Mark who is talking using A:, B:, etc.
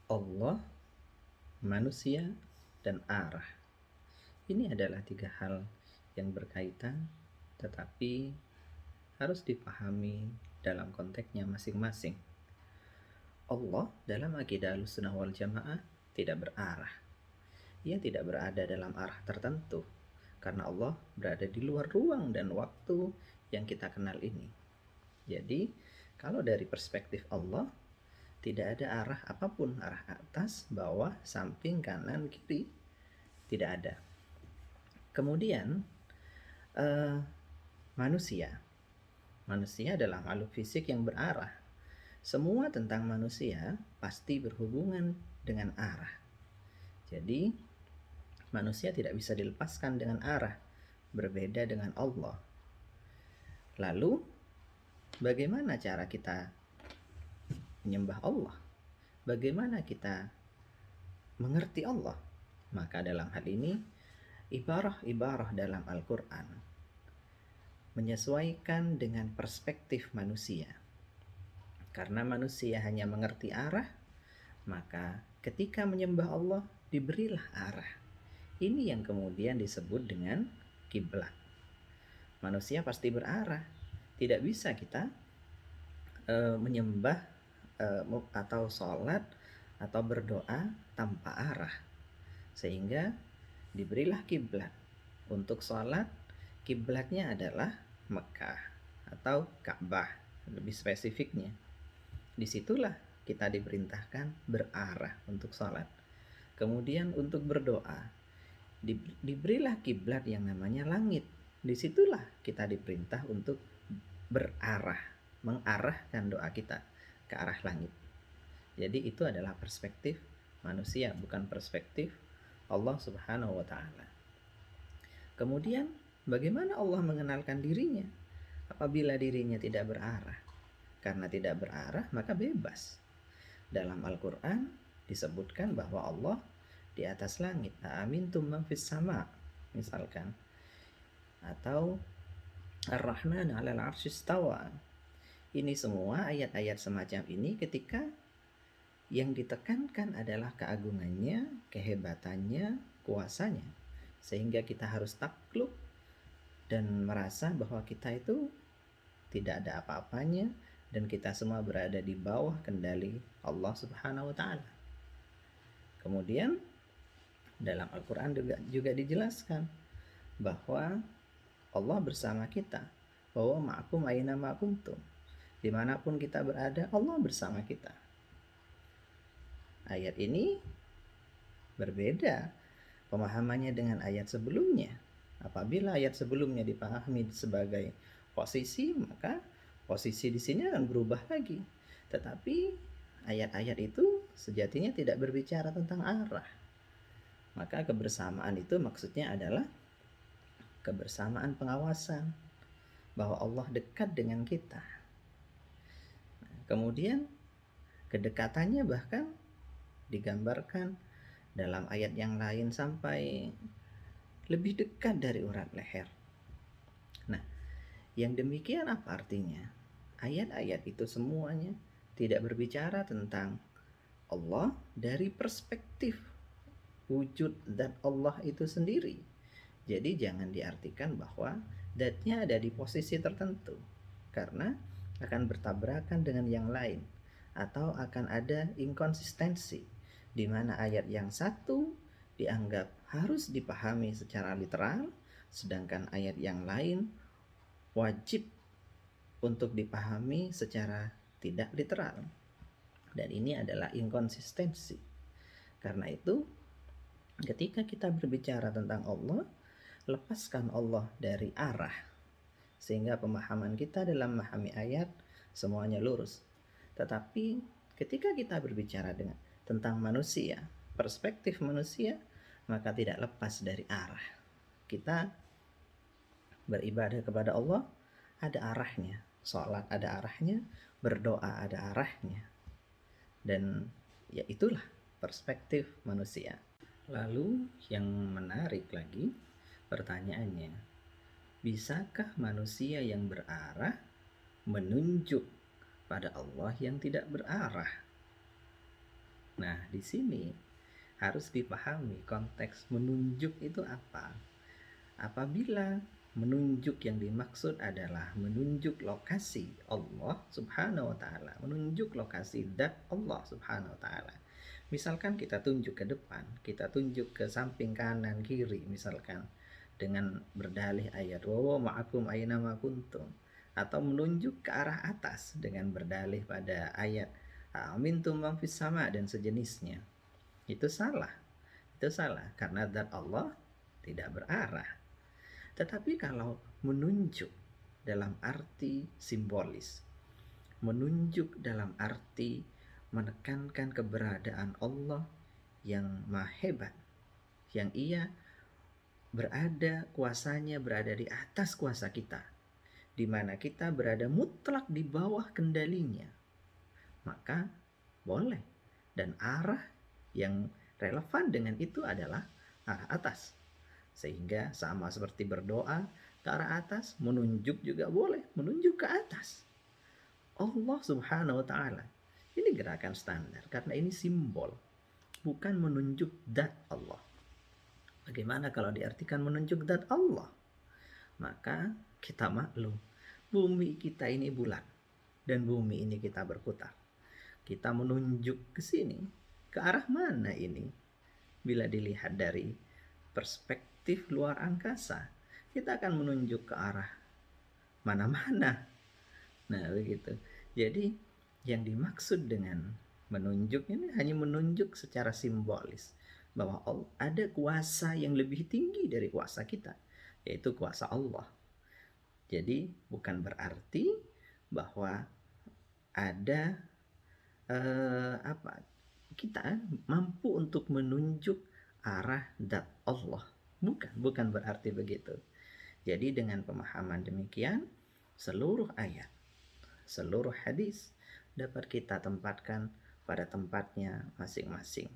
A: Allah, manusia, dan arah. Ini adalah tiga hal yang berkaitan, tetapi harus dipahami dalam konteksnya masing-masing. Allah dalam akidah Ahlussunnah wal Jamaah tidak berarah. Ia tidak berada dalam arah tertentu, karena Allah berada di luar ruang dan waktu yang kita kenal ini. Jadi, kalau dari perspektif Allah, tidak ada arah apapun, arah atas, bawah, samping, kanan, kiri, tidak ada. Kemudian manusia adalah makhluk fisik yang berarah. Semua tentang manusia pasti berhubungan dengan arah. Jadi manusia tidak bisa dilepaskan dengan arah, berbeda dengan Allah. Lalu bagaimana cara kita menyembah Allah? Bagaimana kita mengerti Allah? Maka dalam hal ini ibarah-ibarah dalam Al-Quran menyesuaikan dengan perspektif manusia. Karena manusia hanya mengerti arah, maka ketika menyembah Allah diberilah arah. Ini yang kemudian disebut dengan kiblat. Manusia pasti berarah. Tidak bisa kita menyembah atau sholat atau berdoa tanpa arah. Sehingga diberilah kiblat. Untuk sholat, kiblatnya adalah Mekah atau Ka'bah, lebih spesifiknya. Disitulah kita diperintahkan berarah untuk sholat. Kemudian untuk berdoa, diberilah kiblat yang namanya langit. Disitulah kita diperintah untuk berarah, mengarahkan doa kita ke arah langit. Jadi itu adalah perspektif manusia, bukan perspektif Allah Subhanahu wa Ta'ala. Kemudian bagaimana Allah mengenalkan dirinya apabila dirinya tidak berarah? Karena tidak berarah maka bebas. Dalam Al-Quran disebutkan bahwa Allah di atas langit. Amintum man fis sama, misalkan. Atau Ar-Rahman 'alal 'arsy istawa. Ini semua ayat-ayat semacam ini ketika yang ditekankan adalah keagungannya, kehebatannya, kuasanya. Sehingga kita harus takluk dan merasa bahwa kita itu tidak ada apa-apanya dan kita semua berada di bawah kendali Allah Subhanahu wa Ta'ala. Kemudian dalam Al-Quran juga dijelaskan bahwa Allah bersama kita, bahwa ma'akum aina ma'kuntum, dimanapun kita berada Allah bersama kita. Ayat ini berbeda pemahamannya dengan ayat sebelumnya. Apabila ayat sebelumnya dipahami sebagai posisi, maka posisi di sini akan berubah lagi. Tetapi ayat-ayat itu sejatinya tidak berbicara tentang arah. Maka kebersamaan itu maksudnya adalah kebersamaan pengawasan, bahwa Allah dekat dengan kita. Kemudian kedekatannya bahkan digambarkan dalam ayat yang lain sampai lebih dekat dari urat leher. Nah, yang demikian apa artinya? Ayat-ayat itu semuanya tidak berbicara tentang Allah dari perspektif wujud zat Allah itu sendiri. Jadi jangan diartikan bahwa zatnya ada di posisi tertentu, karena akan bertabrakan dengan yang lain, atau akan ada inkonsistensi di mana ayat yang satu dianggap harus dipahami secara literal, sedangkan ayat yang lain wajib untuk dipahami secara tidak literal. Dan ini adalah inkonsistensi. Karena itu, ketika kita berbicara tentang Allah, lepaskan Allah dari arah, sehingga pemahaman kita dalam memahami ayat semuanya lurus. Tetapi ketika kita berbicara tentang manusia, perspektif manusia, maka tidak lepas dari arah. Kita beribadah kepada Allah ada arahnya, sholat ada arahnya, berdoa ada arahnya. Dan ya itulah perspektif manusia. Lalu yang menarik lagi pertanyaannya, bisakah manusia yang berarah menunjuk pada Allah yang tidak berarah? Nah, di sini harus dipahami konteks menunjuk itu apa. Apabila menunjuk yang dimaksud adalah menunjuk lokasi Allah Subhanahu wa taala, menunjuk lokasi zat Allah Subhanahu wa taala. Misalkan kita tunjuk ke depan, kita tunjuk ke samping kanan kiri misalkan dengan berdalih ayat wa ma'akum aina ma kuntum, atau menunjuk ke arah atas dengan berdalih pada ayat amintum man fis sama dan sejenisnya. Itu salah. Itu salah karena zat Allah tidak berarah. Tetapi kalau menunjuk dalam arti simbolis, menunjuk dalam arti menekankan keberadaan Allah yang maha hebat, yang ia berada, kuasanya berada di atas kuasa kita, di mana kita berada mutlak di bawah kendalinya, maka boleh. Dan arah yang relevan dengan itu adalah arah atas. Sehingga sama seperti berdoa ke arah atas, menunjuk juga boleh, menunjuk ke atas. Allah Subhanahu wa taala. Ini gerakan standar karena ini simbol, bukan menunjuk zat Allah. Bagaimana kalau diartikan menunjuk zat Allah? Maka kita maklum, bumi kita ini bulat dan bumi ini kita berputar. Kita menunjuk ke sini, ke arah mana ini? Bila dilihat dari perspektif luar angkasa, kita akan menunjuk ke arah mana-mana. Nah, begitu. Jadi, yang dimaksud dengan menunjuk ini hanya menunjuk secara simbolis bahwa ada kuasa yang lebih tinggi dari kuasa kita, yaitu kuasa Allah. Jadi, bukan berarti bahwa ada kita mampu untuk menunjuk arah zat Allah. Bukan berarti begitu. Jadi dengan pemahaman demikian, seluruh ayat, seluruh hadis dapat kita tempatkan pada tempatnya masing-masing.